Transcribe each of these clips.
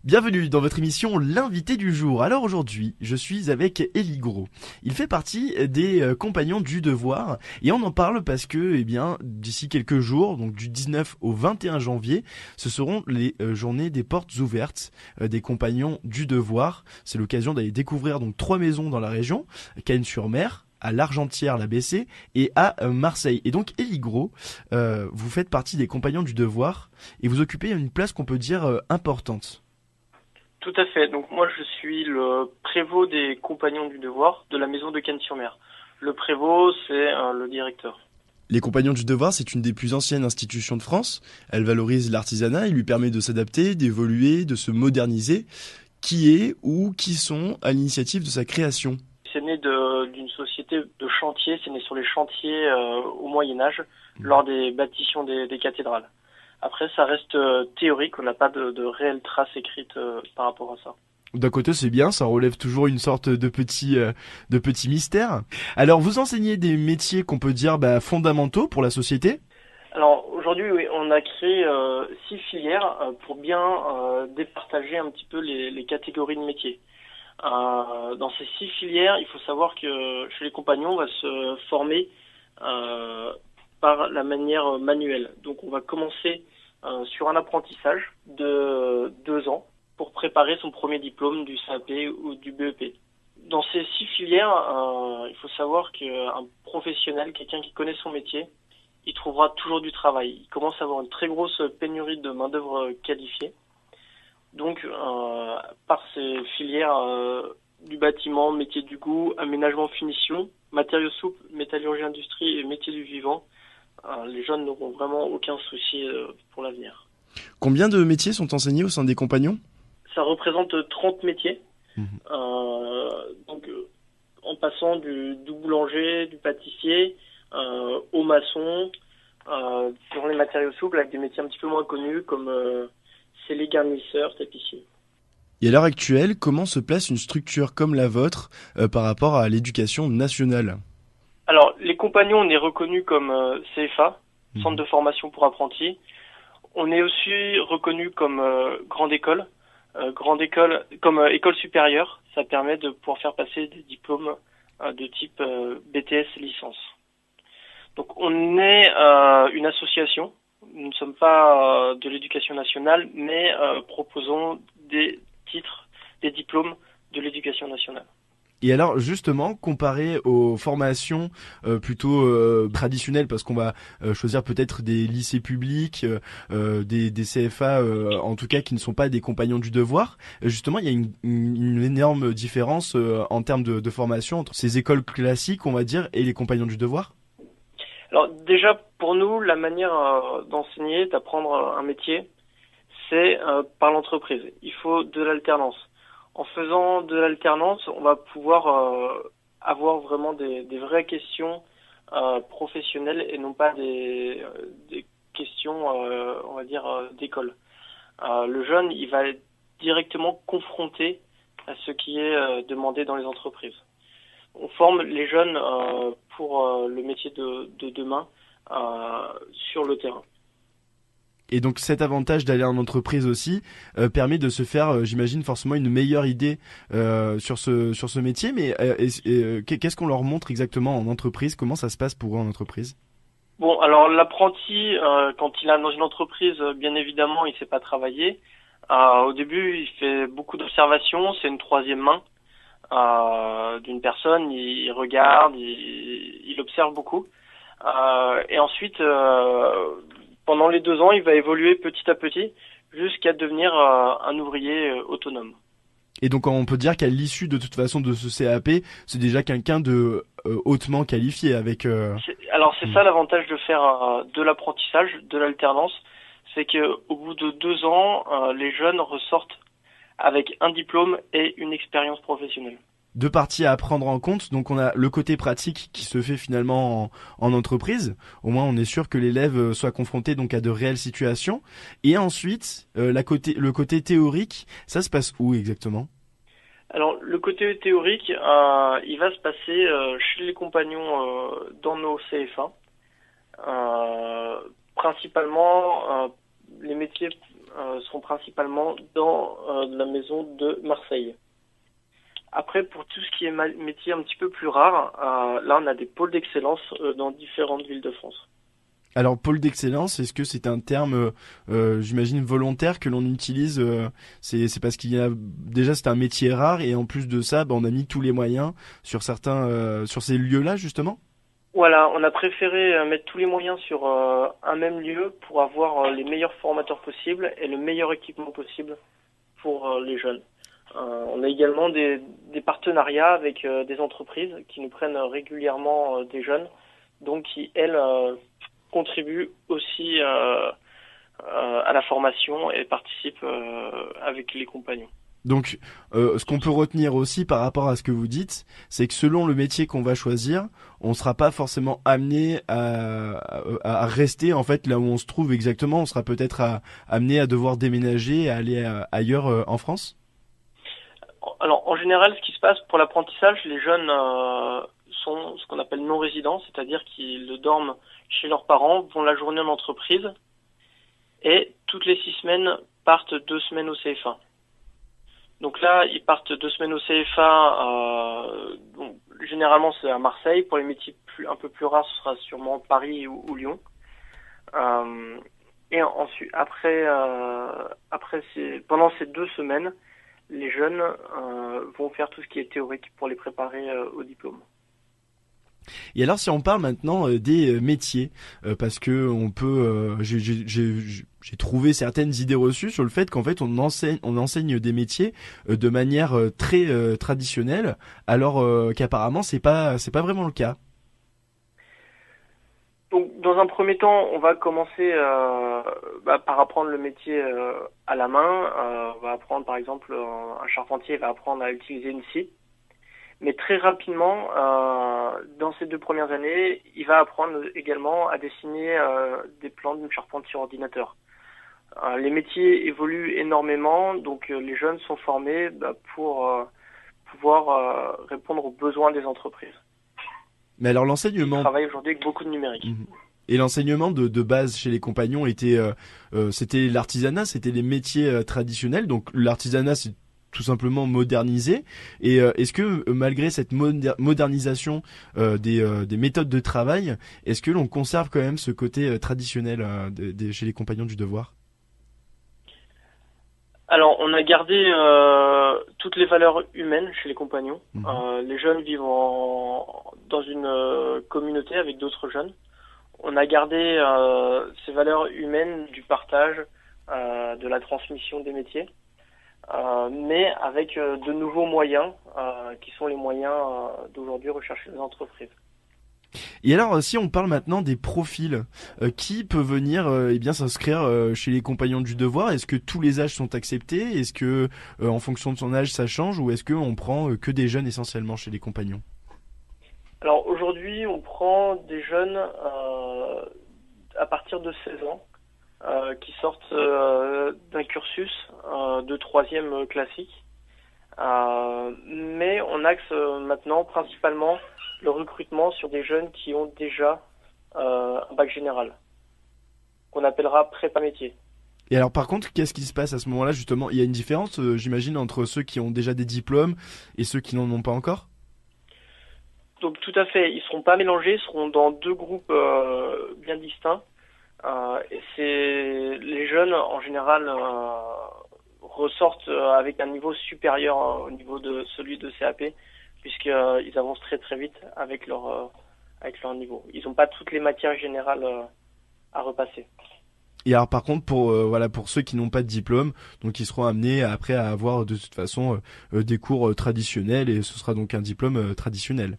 Bienvenue dans votre émission L'invité du jour. Alors aujourd'hui, je suis avec Élie Gros. Il fait partie des compagnons du devoir et on en parle parce que, d'ici quelques jours, donc du 19 au 21 janvier, ce seront les journées des portes ouvertes des compagnons du devoir. C'est l'occasion d'aller découvrir donc 3 maisons dans la région, Cagnes-sur-Mer, à l'Argentière, la BC, et à Marseille. Et donc, Élie Gros, vous faites partie des compagnons du devoir et vous occupez une place qu'on peut dire importante. Tout à fait. Donc moi je suis le prévôt des compagnons du devoir de la maison de Cagnes-sur-Mer. Le prévôt c'est le directeur. Les Compagnons du Devoir, c'est une des plus anciennes institutions de France. Elle valorise l'artisanat et lui permet de s'adapter, d'évoluer, de se moderniser. Qui est ou qui sont à l'initiative de sa création? C'est né d'une société de chantier, c'est né sur les chantiers au Moyen-Âge lors des bâtissements des cathédrales. Après ça reste théorique, on n'a pas de réelle trace écrite par rapport à ça. D'un côté, c'est bien, ça relève toujours une sorte de petit mystère. Alors, vous enseignez des métiers qu'on peut dire fondamentaux pour la société? Alors aujourd'hui, oui, on a créé 6 filières pour bien départager un petit peu les catégories de métiers. Dans ces 6 filières, il faut savoir que chez les compagnons, on va se former par la manière manuelle. Donc on va commencer sur un apprentissage de 2 ans pour préparer son premier diplôme du CAP ou du BEP. Dans ces 6 filières, il faut savoir qu'un professionnel, quelqu'un qui connaît son métier, il trouvera toujours du travail. Il commence à avoir une très grosse pénurie de main-d'œuvre qualifiée. Donc, par ces filières du bâtiment, métier du goût, aménagement finition, matériaux souples, métallurgie industrie et métier du vivant, les jeunes n'auront vraiment aucun souci pour l'avenir. Combien de métiers sont enseignés au sein des compagnons? Ça représente 30 métiers. En passant du boulanger, du pâtissier, au maçon, sur les matériaux souples avec des métiers un petit peu moins connus comme scellés, garnisseurs, tapissiers. Et à l'heure actuelle, comment se place une structure comme la vôtre par rapport à l'éducation nationale? Alors, les compagnons, on est reconnus comme CFA, Centre de formation pour apprentis. On est aussi reconnu comme grande école comme école supérieure. Ça permet de pouvoir faire passer des diplômes de type BTS licence. Donc on est une association, nous ne sommes pas de l'éducation nationale, mais proposons des titres, des diplômes de l'éducation nationale. Et alors justement, comparé aux formations plutôt traditionnelles, parce qu'on va choisir peut-être des lycées publics, des CFA en tout cas qui ne sont pas des compagnons du devoir, justement il y a une énorme différence en termes de formation entre ces écoles classiques, on va dire, et les compagnons du devoir. Alors déjà pour nous, la manière d'enseigner, d'apprendre un métier, c'est par l'entreprise. Il faut de l'alternance. En faisant de l'alternance, on va pouvoir avoir vraiment des vraies questions professionnelles et non pas des questions, on va dire, d'école. Le jeune, il va être directement confronté à ce qui est demandé dans les entreprises. On forme les jeunes pour le métier de demain sur le terrain. Et donc cet avantage d'aller en entreprise aussi permet de se faire, j'imagine, forcément une meilleure idée sur ce métier. Mais qu'est-ce qu'on leur montre exactement en entreprise? Comment ça se passe pour eux en entreprise? Bon, alors l'apprenti, quand il est dans une entreprise, bien évidemment, il ne sait pas travailler. Au début, il fait beaucoup d'observations, c'est une troisième main d'une personne, il regarde, il observe beaucoup. Et ensuite, pendant les 2 ans, il va évoluer petit à petit jusqu'à devenir un ouvrier autonome. Et donc on peut dire qu'à l'issue de toute façon de ce CAP, c'est déjà quelqu'un de hautement qualifié avec. Alors c'est ça l'avantage de faire de l'apprentissage, de l'alternance, c'est que au bout de 2 ans, les jeunes ressortent avec un diplôme et une expérience professionnelle. 2 parties à prendre en compte. Donc on a le côté pratique qui se fait finalement en entreprise. Au moins on est sûr que l'élève soit confronté donc à de réelles situations. Et ensuite le côté théorique, ça se passe où exactement? Alors le côté théorique, il va se passer chez les compagnons dans nos CFA. Principalement les métiers seront principalement dans la maison de Marseille. Après, pour tout ce qui est métier un petit peu plus rare, là on a des pôles d'excellence dans différentes villes de France. Alors pôle d'excellence, est-ce que c'est un terme, j'imagine volontaire que l'on utilise c'est parce qu'il y a déjà c'est un métier rare et en plus de ça, on a mis tous les moyens sur sur ces lieux-là justement. Voilà, on a préféré mettre tous les moyens sur un même lieu pour avoir les meilleurs formateurs possibles et le meilleur équipement possible pour les jeunes. On a également des partenariats avec des entreprises qui nous prennent régulièrement des jeunes, donc qui, elles, contribuent aussi à la formation et participent avec les compagnons. Donc, ce qu'on peut retenir aussi par rapport à ce que vous dites, c'est que selon le métier qu'on va choisir, on ne sera pas forcément amené à rester en fait là où on se trouve exactement. On sera peut-être amené à devoir déménager, à aller ailleurs en France. Alors, en général, ce qui se passe pour l'apprentissage, les jeunes sont ce qu'on appelle non-résidents, c'est-à-dire qu'ils dorment chez leurs parents, vont la journée en entreprise et toutes les 6 semaines partent 2 semaines au CFA. Donc là, ils partent 2 semaines au CFA. Donc, généralement, c'est à Marseille. Pour les métiers un peu plus rares, ce sera sûrement Paris ou Lyon. Et ensuite, pendant ces 2 semaines, les jeunes vont faire tout ce qui est théorique pour les préparer au diplôme. Et alors, si on parle maintenant des métiers, parce que on peut, j'ai trouvé certaines idées reçues sur le fait qu'en fait on enseigne des métiers de manière très traditionnelle, alors qu'apparemment c'est pas vraiment le cas. Donc, dans un premier temps, on va commencer par apprendre le métier à la main. On va apprendre, par exemple, un charpentier va apprendre à utiliser une scie. Mais très rapidement, dans ces 2 premières années, il va apprendre également à dessiner des plans de charpente sur ordinateur. Les métiers évoluent énormément, donc les jeunes sont formés pour pouvoir répondre aux besoins des entreprises. Mais alors Ils l'enseignement. travaillent aujourd'hui avec beaucoup de numérique. Mhm. Et l'enseignement de base chez les compagnons était, c'était l'artisanat, c'était les métiers traditionnels. Donc l'artisanat, c'est tout simplement modernisé. Et est-ce que malgré cette modernisation des méthodes de travail, est-ce que l'on conserve quand même ce côté traditionnel chez les compagnons du devoir? Alors, on a gardé toutes les valeurs humaines chez les compagnons. Mhm. Les jeunes vivent dans une communauté avec d'autres jeunes. On a gardé ces valeurs humaines du partage, de la transmission des métiers, mais avec de nouveaux moyens qui sont les moyens d'aujourd'hui recherchés dans les entreprises. Et alors, si on parle maintenant des profils, qui peut venir eh bien s'inscrire chez les compagnons du devoir? Est-ce que tous les âges sont acceptés? Est-ce que en fonction de son âge ça change ou est-ce que on prend que des jeunes essentiellement chez les compagnons? Alors aujourd'hui, on prend des jeunes à partir de 16 ans qui sortent d'un cursus de 3e classique. Mais on axe maintenant principalement le recrutement sur des jeunes qui ont déjà un bac général, qu'on appellera prépa métier. Et alors par contre, qu'est-ce qui se passe à ce moment-là justement? Il y a une différence, j'imagine, entre ceux qui ont déjà des diplômes et ceux qui n'en ont pas encore? Donc tout à fait, ils seront pas mélangés, ils seront dans 2 groupes bien distincts. Et c'est les jeunes en général ressortent avec un niveau supérieur au niveau de celui de CAP, puisqu'ils avancent très très vite avec leur niveau. Ils n'ont pas toutes les matières générales à repasser. Et alors par contre pour voilà pour ceux qui n'ont pas de diplôme, donc ils seront amenés après à avoir de toute façon des cours traditionnels et ce sera donc un diplôme traditionnel.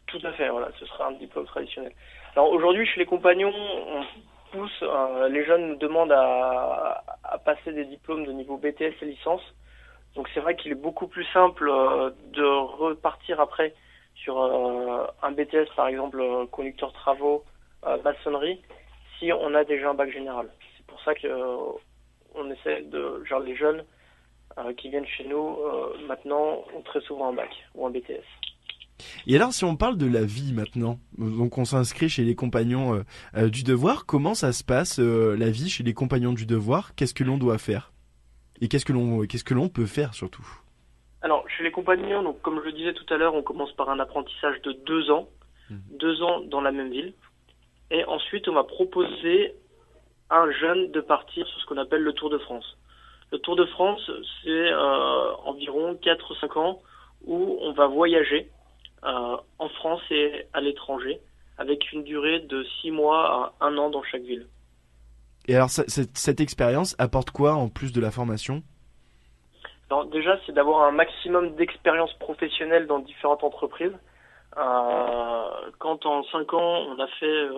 Tout à fait, voilà, ce sera un diplôme traditionnel. Alors aujourd'hui, chez les compagnons, on pousse, les jeunes nous demandent à passer des diplômes de niveau BTS et licence. Donc c'est vrai qu'il est beaucoup plus simple de repartir après sur un BTS, par exemple, conducteur travaux, maçonnerie, si on a déjà un bac général. C'est pour ça que on essaie genre les jeunes qui viennent chez nous maintenant ont très souvent un bac ou un BTS. Et alors, si on parle de la vie maintenant, donc on s'inscrit chez les compagnons du devoir, comment ça se passe la vie chez les compagnons du devoir? Qu'est-ce que l'on doit faire? Et qu'est-ce que l'on peut faire surtout? Alors, chez les compagnons, donc comme je le disais tout à l'heure, on commence par un apprentissage de 2 ans, Mhm. 2 ans dans la même ville, et ensuite on va proposer à un jeune de partir sur ce qu'on appelle le Tour de France. Le Tour de France, c'est environ 4 ou 5 ans où on va voyager en France et à l'étranger, avec une durée de 6 mois à 1 an dans chaque ville. Et alors, cette expérience apporte quoi en plus de la formation? Alors déjà, c'est d'avoir un maximum d'expérience professionnelle dans différentes entreprises. Quand en 5 ans, on a fait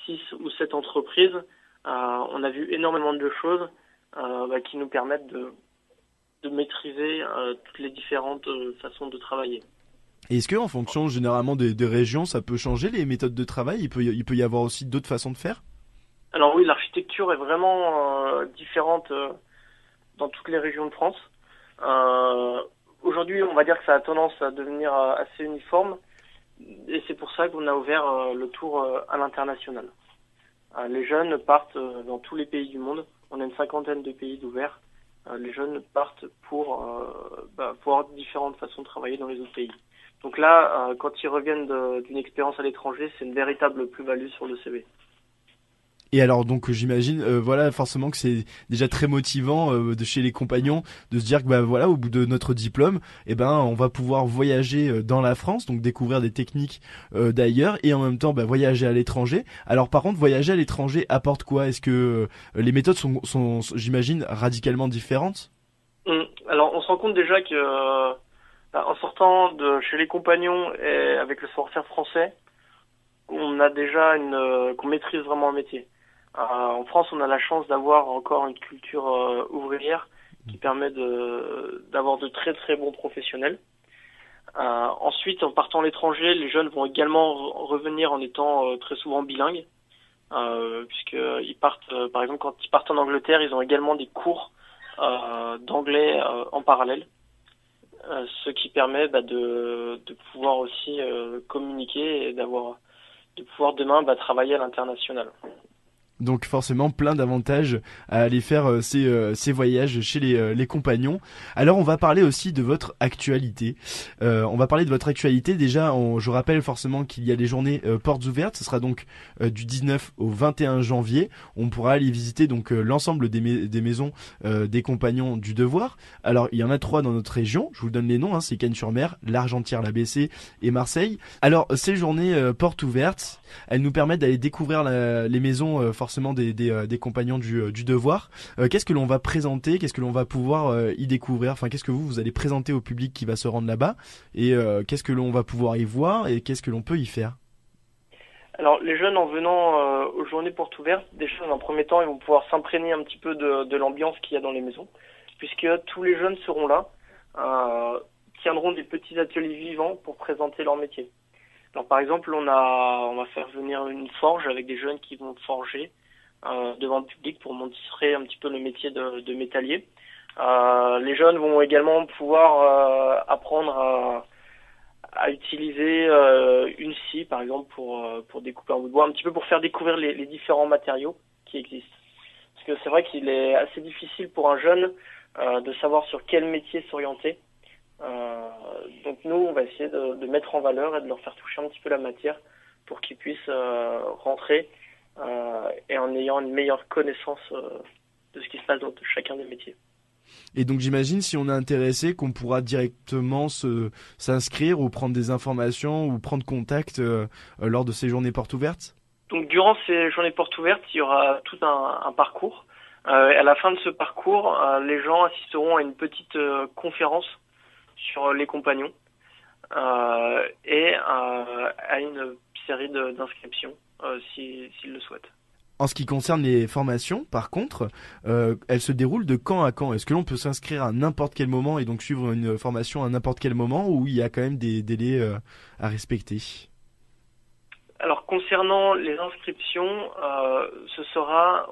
6 ou 7 entreprises, on a vu énormément de choses qui nous permettent de maîtriser toutes les différentes façons de travailler. Et est-ce que en fonction généralement des régions, ça peut changer les méthodes de travail? Il peut y avoir aussi d'autres façons de faire? Alors oui, l'architecture est vraiment différente dans toutes les régions de France. Aujourd'hui, on va dire que ça a tendance à devenir assez uniforme, et c'est pour ça qu'on a ouvert le tour à l'international. Les jeunes partent dans tous les pays du monde. On a une 50aine de pays d'ouverts. Les jeunes partent pour voir différentes façons de travailler dans les autres pays. Donc là, quand ils reviennent d'une expérience à l'étranger, c'est une véritable plus-value sur le CV. Et alors donc j'imagine voilà forcément que c'est déjà très motivant de chez les compagnons de se dire que bah voilà au bout de notre diplôme on va pouvoir voyager dans la France, donc découvrir des techniques d'ailleurs et en même temps voyager à l'étranger. Alors par contre voyager à l'étranger apporte quoi? Est-ce que les méthodes sont j'imagine radicalement différentes? Alors on se rend compte déjà que en sortant de chez les compagnons et avec le savoir-faire français, on a déjà qu'on maîtrise vraiment un métier. En France, on a la chance d'avoir encore une culture ouvrière qui permet d'avoir de très très bons professionnels. Ensuite, en partant à l'étranger, les jeunes vont également revenir en étant très souvent bilingues, puisqu'ils partent, par exemple, quand ils partent en Angleterre, ils ont également des cours d'anglais en parallèle, ce qui permet de pouvoir aussi communiquer et de pouvoir demain travailler à l'international. Donc forcément plein d'avantages à aller faire ces voyages chez les compagnons. Alors on va parler aussi de votre actualité. On va parler de votre actualité. Déjà, je rappelle forcément qu'il y a les journées portes ouvertes. Ce sera donc du 19 au 21 janvier. On pourra aller visiter donc l'ensemble des maisons des compagnons du devoir. Alors il y en a 3 dans notre région. Je vous donne les noms. Hein, c'est Cannes-sur-Mer, l'Argentière, l'ABC et Marseille. Alors ces journées portes ouvertes, elles nous permettent d'aller découvrir les maisons forcément des compagnons du devoir. Qu'est-ce que l'on va présenter? Qu'est-ce que l'on va pouvoir y découvrir? Enfin, qu'est-ce que vous allez présenter au public qui va se rendre là-bas? Et qu'est-ce que l'on va pouvoir y voir? Et qu'est-ce que l'on peut y faire? Alors, les jeunes, en venant aux journées portes ouvertes, déjà, dans un premier temps, ils vont pouvoir s'imprégner un petit peu de l'ambiance qu'il y a dans les maisons, puisque tous les jeunes seront là, tiendront des petits ateliers vivants pour présenter leur métier. Alors, par exemple, on va faire venir une forge avec des jeunes qui vont forger devant le public pour montrer un petit peu le métier de métallier. Les jeunes vont également pouvoir apprendre à utiliser une scie, par exemple, pour découper un bout de bois, un petit peu pour faire découvrir les différents matériaux qui existent. Parce que c'est vrai qu'il est assez difficile pour un jeune de savoir sur quel métier s'orienter. Donc nous, on va essayer de mettre en valeur et de leur faire toucher un petit peu la matière pour qu'ils puissent rentrer et en ayant une meilleure connaissance de ce qui se passe dans chacun des métiers. Et donc j'imagine si on est intéressé qu'on pourra directement s'inscrire ou prendre des informations ou prendre contact lors de ces journées portes ouvertes. Donc durant ces journées portes ouvertes, il y aura tout un parcours. À la fin de ce parcours, les gens assisteront à une petite conférence sur les compagnons et à une série d'inscriptions s'ils le souhaitent. En ce qui concerne les formations, par contre, elles se déroulent de quand à quand? Est-ce que l'on peut s'inscrire à n'importe quel moment et donc suivre une formation à n'importe quel moment ou il y a quand même des délais à respecter? Alors concernant les inscriptions,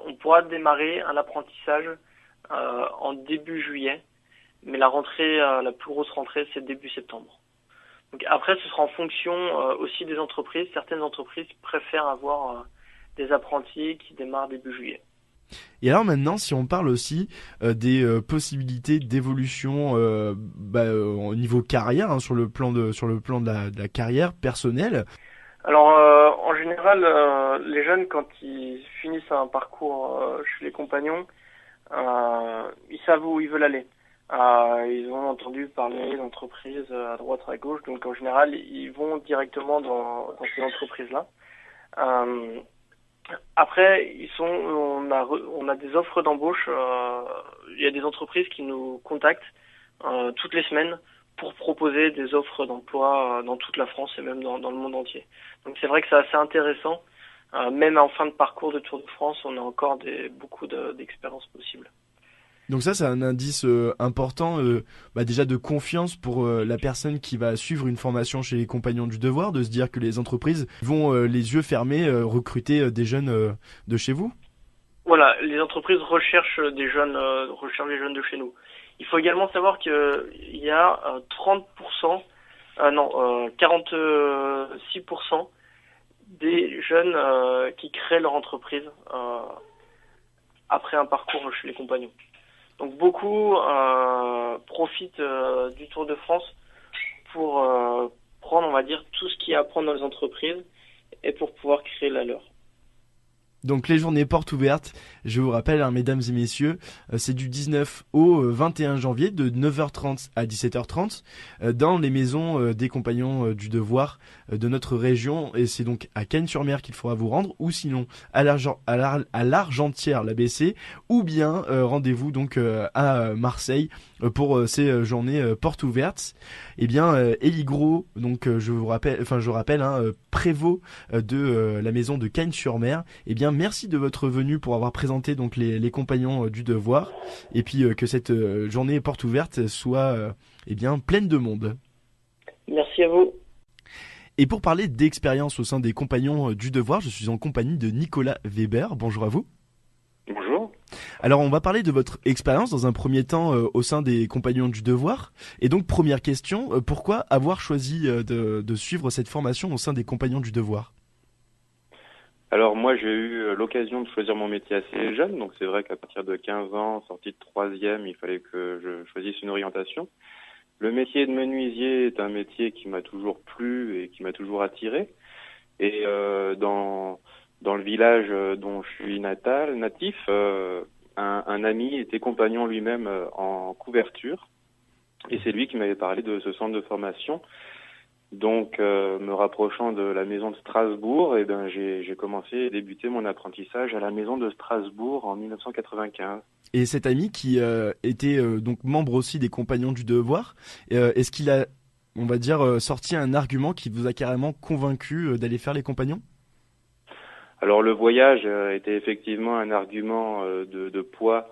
on pourra démarrer un apprentissage en début juillet, mais la plus grosse rentrée, c'est début septembre. Donc après, ce sera en fonction aussi des entreprises. Certaines entreprises préfèrent avoir des apprentis qui démarrent début juillet. Et alors maintenant, si on parle aussi des possibilités d'évolution au niveau carrière, hein, sur le plan de la carrière personnelle. Alors en général, les jeunes quand ils finissent un parcours chez les compagnons, ils savent où ils veulent aller. Ils ont entendu parler d'entreprises à droite à gauche, donc en général ils vont directement dans ces entreprises-là. Après, on a des offres d'embauche. Il y a des entreprises qui nous contactent toutes les semaines pour proposer des offres d'emploi dans toute la France et même dans le monde entier. Donc c'est vrai que c'est assez intéressant. Même en fin de parcours de Tour de France, on a encore beaucoup d'expériences possibles. Donc ça, c'est un indice important, déjà de confiance pour la personne qui va suivre une formation chez les Compagnons du Devoir, de se dire que les entreprises vont les yeux fermés recruter des jeunes de chez vous. Voilà, les entreprises recherchent les jeunes de chez nous. Il faut également savoir qu'il y a 46% des jeunes qui créent leur entreprise après un parcours chez les Compagnons. Donc beaucoup profitent du Tour de France pour prendre, on va dire, tout ce qu'il y a à apprendre dans les entreprises et pour pouvoir créer la leur. Donc les journées portes ouvertes, je vous rappelle, hein, mesdames et messieurs, c'est du 19 au 21 janvier de 9h30 à 17h30 dans les maisons des Compagnons du Devoir de notre région. Et c'est donc à Cagnes-sur-Mer qu'il faudra vous rendre, ou sinon à l'Argentière, l'ABC, ou bien rendez-vous donc à Marseille pour ces journées portes ouvertes. Eh bien, Élie Gros, donc je rappelle, prévôt de la maison de Cagnes-sur-Mer. Eh bien, merci de votre venue pour avoir présenté donc les Compagnons du Devoir, et puis que cette journée porte ouverte soit pleine de monde. Merci à vous. Et pour parler d'expérience au sein des Compagnons du Devoir, je suis en compagnie de Nicolas Weber. Bonjour à vous. Bonjour. Alors on va parler de votre expérience dans un premier temps au sein des Compagnons du Devoir. Et donc première question, pourquoi avoir choisi de suivre cette formation au sein des Compagnons du Devoir ? Alors moi j'ai eu l'occasion de choisir mon métier assez jeune, donc c'est vrai qu'à partir de 15 ans, sortie de troisième, il fallait que je choisisse une orientation. Le métier de menuisier est un métier qui m'a toujours plu et qui m'a toujours attiré. Et dans le village dont je suis natif, un ami était compagnon lui-même en couverture, et c'est lui qui m'avait parlé de ce centre de formation. Donc, me rapprochant de la maison de Strasbourg, j'ai commencé et débuté mon apprentissage à la maison de Strasbourg en 1995. Et cet ami qui était donc membre aussi des Compagnons du Devoir, est-ce qu'il a, on va dire, sorti un argument qui vous a carrément convaincu d'aller faire les Compagnons ? Alors, le voyage était effectivement un argument de poids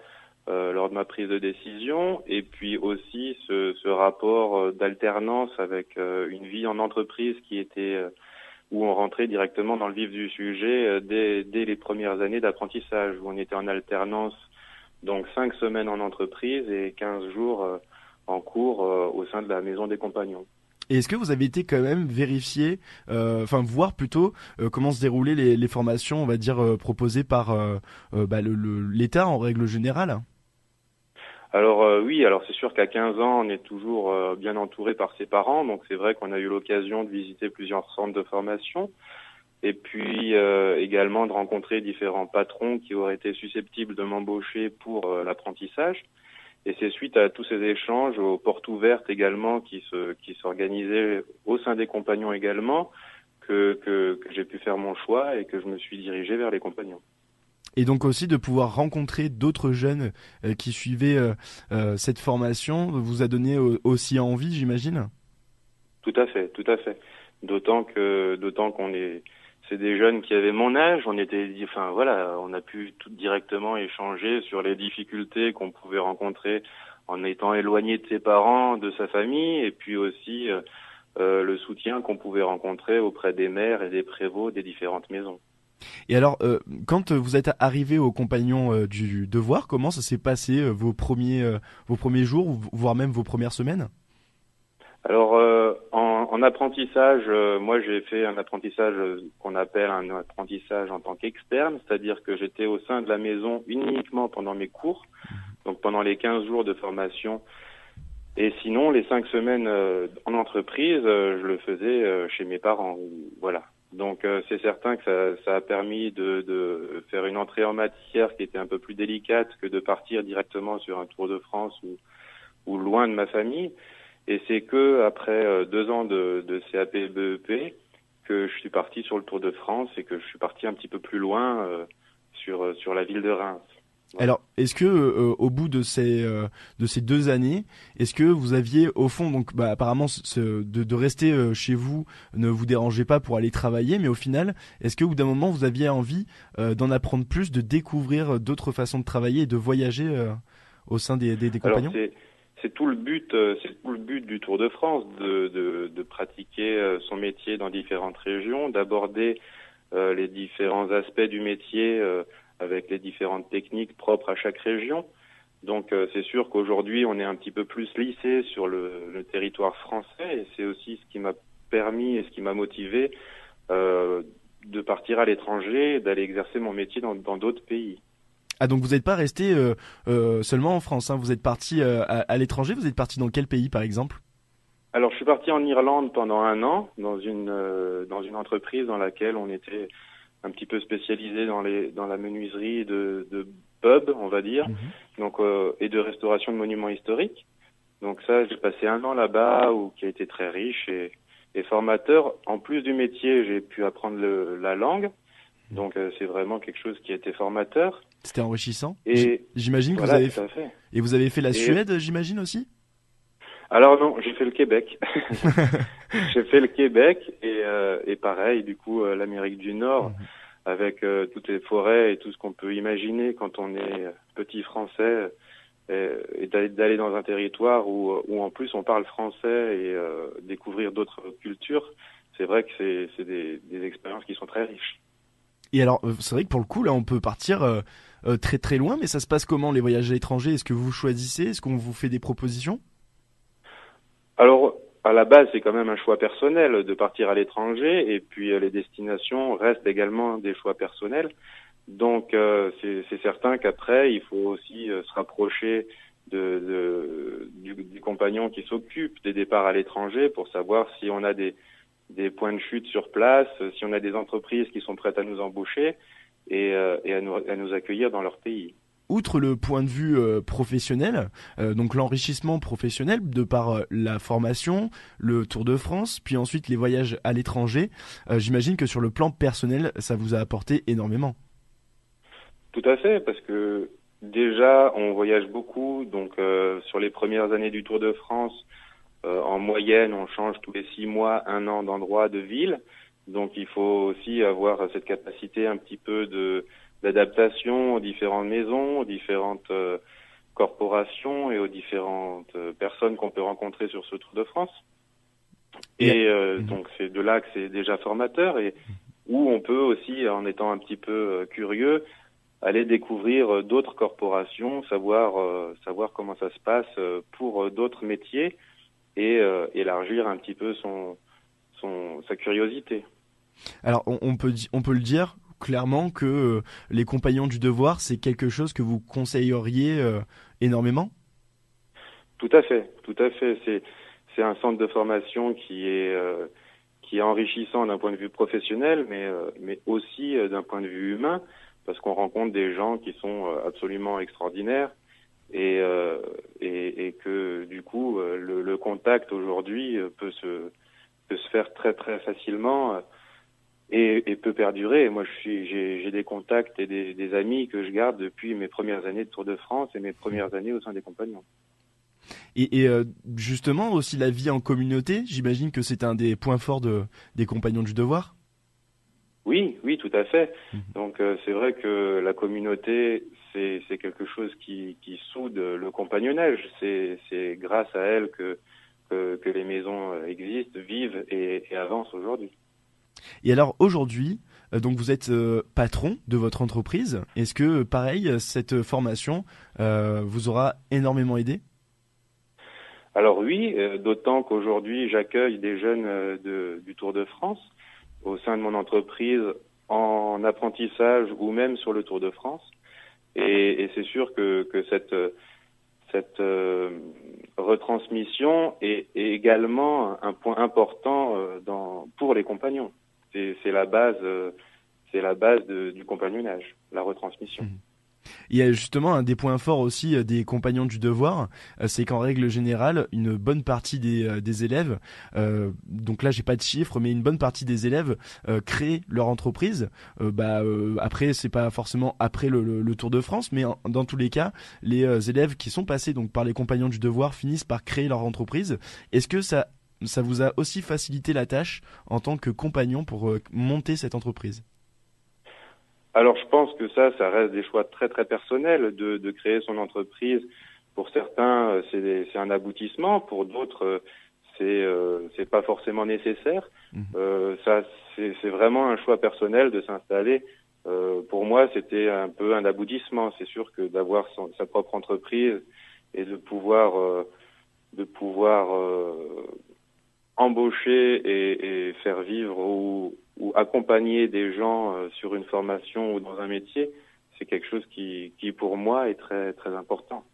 lors de ma prise de décision, et puis aussi ce rapport d'alternance avec une vie en entreprise qui était où on rentrait directement dans le vif du sujet dès les premières années d'apprentissage, où on était en alternance, donc 5 semaines en entreprise et 15 jours en cours au sein de la maison des Compagnons. Et est-ce que vous avez été quand même vérifier, voir plutôt comment se déroulaient les formations, on va dire, proposées par l'État en règle générale ? Alors oui, alors c'est sûr qu'à 15 ans, on est toujours bien entouré par ses parents, donc c'est vrai qu'on a eu l'occasion de visiter plusieurs centres de formation, et puis également de rencontrer différents patrons qui auraient été susceptibles de m'embaucher pour l'apprentissage. Et c'est suite à tous ces échanges, aux portes ouvertes également qui s'organisaient au sein des Compagnons également, que j'ai pu faire mon choix et que je me suis dirigé vers les Compagnons. Et donc aussi de pouvoir rencontrer d'autres jeunes qui suivaient cette formation vous a donné aussi envie, j'imagine ? Tout à fait. D'autant c'est des jeunes qui avaient mon âge. On a pu tout directement échanger sur les difficultés qu'on pouvait rencontrer en étant éloigné de ses parents, de sa famille, et puis aussi le soutien qu'on pouvait rencontrer auprès des maires et des prévôts des différentes maisons. Et alors, quand vous êtes arrivé aux Compagnons du Devoir, comment ça s'est passé vos premiers jours, voire même vos premières semaines ? Alors, en en apprentissage, moi j'ai fait un apprentissage qu'on appelle un apprentissage en tant qu'externe, c'est-à-dire que j'étais au sein de la maison uniquement pendant mes cours, donc pendant les 15 jours de formation. Et sinon, les 5 semaines en entreprise, je le faisais chez mes parents. Voilà. Donc c'est certain que ça a permis de faire une entrée en matière qui était un peu plus délicate que de partir directement sur un Tour de France ou loin de ma famille. Et c'est que après 2 ans de CAP et BEP que je suis parti sur le Tour de France et que je suis parti un petit peu plus loin sur la ville de Reims. Voilà. Alors, est-ce que au bout de ces 2 années, est-ce que vous aviez au fond, donc apparemment de rester chez vous ne vous dérangeait pas pour aller travailler, mais au final, est-ce que au bout d'un moment vous aviez envie d'en apprendre plus, de découvrir d'autres façons de travailler et de voyager au sein des compagnons? Alors c'est tout le but du Tour de France, de pratiquer son métier dans différentes régions, d'aborder les différents aspects du métier avec les différentes techniques propres à chaque région. Donc c'est sûr qu'aujourd'hui on est un petit peu plus lissé sur le territoire français, et c'est aussi ce qui m'a permis et ce qui m'a motivé de partir à l'étranger et d'aller exercer mon métier dans d'autres pays. Ah, donc vous n'êtes pas resté seulement en France, hein, vous êtes parti à l'étranger, vous êtes parti dans quel pays par exemple? Alors je suis parti en Irlande pendant 1 an dans une entreprise dans laquelle on était un petit peu spécialisé dans la menuiserie de pub, on va dire, donc et de restauration de monuments historiques. Donc ça, j'ai passé 1 an là-bas qui a été très riche et formateur. En plus du métier, j'ai pu apprendre la langue. Donc c'est vraiment quelque chose qui a été formateur. C'était enrichissant. Et j'imagine que voilà, vous avez fait. Et vous avez fait la Suède, j'imagine aussi? Alors non, j'ai fait le Québec. J'ai fait le Québec et pareil, du coup, l'Amérique du Nord, avec toutes les forêts et tout ce qu'on peut imaginer quand on est petit français, et d'aller dans un territoire où en plus on parle français et découvrir d'autres cultures. C'est vrai que c'est des expériences qui sont très riches. Et alors, c'est vrai que pour le coup, là, on peut partir très très loin, mais ça se passe comment les voyages à l'étranger? Est-ce que vous choisissez? Est-ce qu'on vous fait des propositions? Alors, à la base, c'est quand même un choix personnel de partir à l'étranger, et puis les destinations restent également des choix personnels. Donc, c'est certain qu'après, il faut aussi se rapprocher du compagnon qui s'occupe des départs à l'étranger pour savoir si on a des points de chute sur place, si on a des entreprises qui sont prêtes à nous embaucher et à nous accueillir dans leur pays. Outre le point de vue professionnel, donc l'enrichissement professionnel de par la formation, le Tour de France, puis ensuite les voyages à l'étranger, j'imagine que sur le plan personnel, ça vous a apporté énormément. Tout à fait, parce que déjà, on voyage beaucoup. Donc, sur les premières années du Tour de France, en moyenne, on change tous les 6 mois, 1 an d'endroit, de ville. Donc, il faut aussi avoir cette capacité un petit peu d'adaptation aux différentes maisons, aux différentes corporations et aux différentes personnes qu'on peut rencontrer sur ce Tour de France. Et donc, c'est de là que c'est déjà formateur, et où on peut aussi, en étant un petit peu curieux, aller découvrir d'autres corporations, savoir comment ça se passe pour d'autres métiers, et élargir un petit peu sa curiosité. Alors on peut le dire clairement que les compagnons du devoir, c'est quelque chose que vous conseilleriez énormément? Tout à fait. C'est un centre de formation qui est enrichissant d'un point de vue professionnel, mais aussi d'un point de vue humain, parce qu'on rencontre des gens qui sont absolument extraordinaires, et que du coup le contact aujourd'hui peut se faire très très facilement et peut perdurer. Moi j'ai des contacts et des amis que je garde depuis mes premières années de Tour de France et mes premières années au sein des compagnons. Et justement aussi la vie en communauté, j'imagine que c'est un des points forts des compagnons du devoir? Oui, tout à fait. Donc c'est vrai que la communauté, c'est quelque chose qui soude le compagnonnage. C'est grâce à elle que les maisons existent, vivent et avancent aujourd'hui. Et alors aujourd'hui, donc vous êtes patron de votre entreprise. Est-ce que pareil, cette formation vous aura énormément aidé? Alors oui, d'autant qu'aujourd'hui j'accueille des jeunes du Tour de France au sein de mon entreprise en apprentissage ou même sur le Tour de France. Et c'est sûr que cette retransmission est également un point important pour les compagnons. C'est la base du compagnonnage, la retransmission. Il y a justement un des points forts aussi des compagnons du devoir, c'est qu'en règle générale, une bonne partie des élèves, donc là j'ai pas de chiffres, mais une bonne partie des élèves créent leur entreprise. Après c'est pas forcément après le Tour de France, mais dans tous les cas, les élèves qui sont passés donc par les compagnons du devoir finissent par créer leur entreprise. Est-ce que ça vous a aussi facilité la tâche en tant que compagnon pour monter cette entreprise? Alors je pense que ça reste des choix très très personnels de créer son entreprise. Pour certains, c'est un aboutissement. Pour d'autres, c'est pas forcément nécessaire. Ça, c'est vraiment un choix personnel de s'installer. Pour moi, c'était un peu un aboutissement. C'est sûr que d'avoir sa propre entreprise et de pouvoir embaucher et faire vivre ou accompagner des gens sur une formation ou dans un métier, c'est quelque chose qui pour moi est très très important.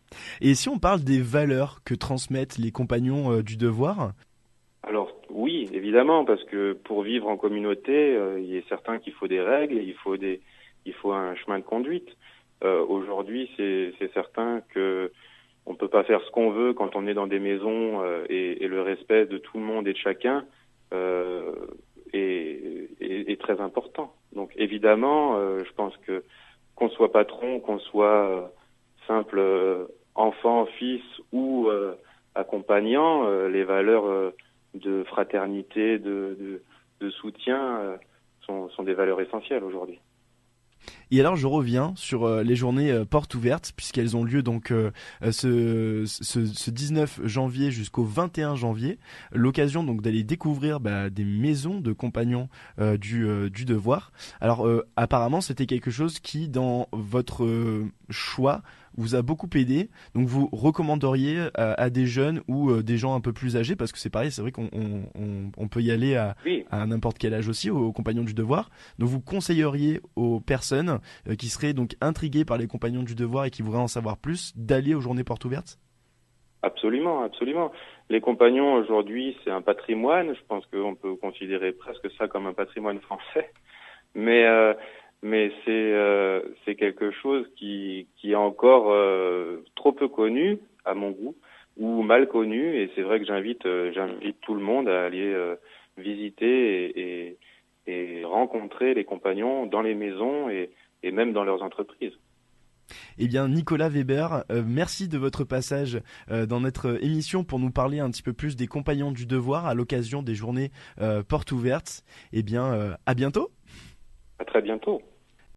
Et si on parle des valeurs que transmettent les compagnons du devoir? Alors oui, évidemment, parce que pour vivre en communauté, il est certain qu'il faut des règles, il faut un chemin de conduite. Aujourd'hui, c'est certain que on peut pas faire ce qu'on veut quand on est dans des maisons et le respect de tout le monde et de chacun est très important. Donc évidemment, je pense que qu'on soit patron, qu'on soit simple enfant, fils ou accompagnant, les valeurs de fraternité, de soutien sont des valeurs essentielles aujourd'hui. Et alors je reviens sur les journées portes ouvertes, puisqu'elles ont lieu donc ce 19 janvier jusqu'au 21 janvier. L'occasion donc d'aller découvrir des maisons de compagnons du devoir. Alors apparemment c'était quelque chose qui dans votre choix vous a beaucoup aidé. Donc vous recommanderiez à des jeunes ou des gens un peu plus âgés, parce que c'est pareil, c'est vrai qu'on peut y aller à n'importe quel âge aussi, aux compagnons du devoir. Donc vous conseilleriez aux personnes qui seraient donc intriguées par les compagnons du devoir et qui voudraient en savoir plus, d'aller aux journées portes ouvertes? Absolument, absolument. Les compagnons aujourd'hui, c'est un patrimoine. Je pense qu'on peut considérer presque ça comme un patrimoine français. Mais c'est quelque chose qui est encore trop peu connu à mon goût ou mal connu, et c'est vrai que j'invite tout le monde à aller visiter et rencontrer les compagnons dans les maisons et même dans leurs entreprises. Eh bien, Nicolas Weber, merci de votre passage dans notre émission pour nous parler un petit peu plus des compagnons du devoir à l'occasion des journées portes ouvertes. Eh bien, à bientôt. À très bientôt.